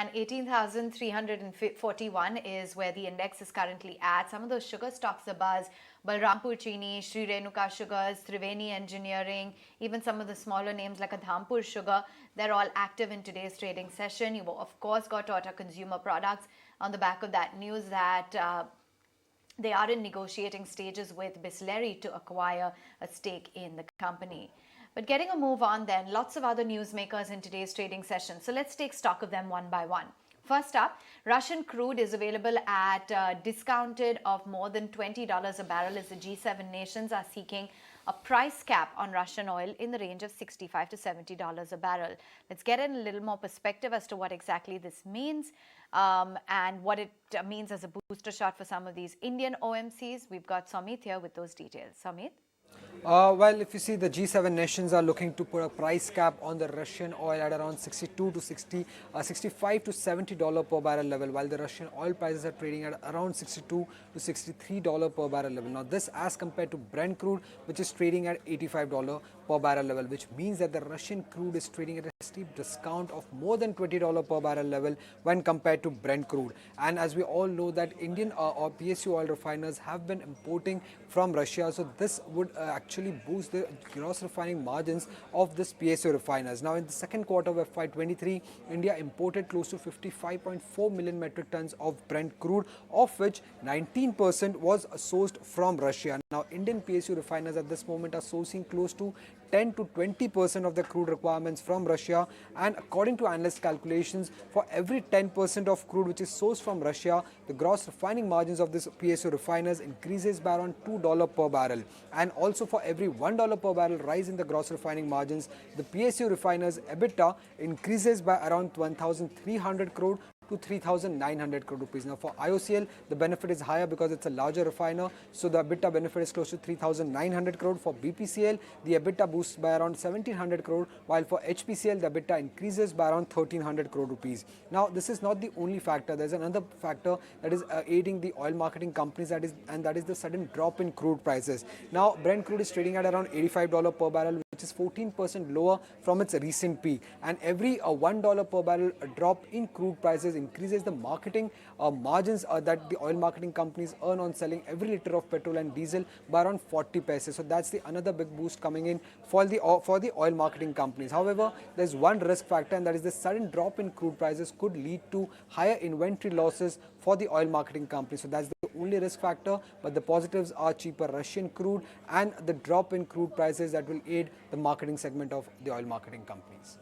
and 18,341 is where the index is currently at. Some of those sugar stocks are buzz. Balrampur Chini, Sri Renuka Sugars, Triveni Engineering, even some of the smaller names like Adhampur Sugar, they're all active in today's trading session. You've of course got Tata Consumer Products on the back of that news that they are in negotiating stages with Bisleri to acquire a stake in the company. But getting a move on then, lots of other newsmakers in today's trading session. So let's take stock of them one by one. First up, Russian crude is available at discounted of more than $20 a barrel as the G7 nations are seeking a price cap on Russian oil in the range of $65 to $70 a barrel. Let's get in a little more perspective as to what exactly this means and what it means as a booster shot for some of these Indian OMCs. We've got Samit here with those details. Samit? Well, if you see, the G7 nations are looking to put a price cap on the Russian oil at around 62 to 60, 65 to $70 per barrel level, while the Russian oil prices are trading at around 62 to $63 per barrel level. Now, this as compared to Brent crude, which is trading at $85 per barrel level, which means that the Russian crude is trading at a steep discount of more than $20 per barrel level when compared to Brent crude. And as we all know that Indian or PSU oil refiners have been importing from Russia, so this would actually boost the gross refining margins of this PSU refiners. Now, in the second quarter of FY23, India imported close to 55.4 million metric tons of Brent crude, of which 19% was sourced from Russia. Now, Indian PSU refiners at this moment are sourcing close to 10 to 20% of the crude requirements from Russia, and according to analyst calculations, for every 10% of crude which is sourced from Russia, the gross refining margins of this PSU refiners increases by around $2 per barrel, and also for every $1 per barrel rise in the gross refining margins, the PSU refiners EBITDA increases by around 1,300 crore to 3,900 crore rupees. Now, for IOCL, the benefit is higher because it's a larger refiner, so the EBITDA benefit is close to 3,900 crore. For BPCL, the EBITDA boosts by around 1,700 crore, while for HPCL, the EBITDA increases by around 1,300 crore rupees. Now, this is not the only factor. There's another factor that is aiding the oil marketing companies, that is the sudden drop in crude prices. Now, Brent crude is trading at around $85 per barrel, which is 14% lower from its recent peak, and every $1 per barrel drop in crude prices increases the marketing margins that the oil marketing companies earn on selling every liter of petrol and diesel by around 40 paise. So that's the another big boost coming in for the oil marketing companies. However, there's one risk factor, and that is the sudden drop in crude prices could lead to higher inventory losses for the oil marketing companies. So that's the only risk factor, but the positives are cheaper Russian crude and the drop in crude prices that will aid the marketing segment of the oil marketing companies.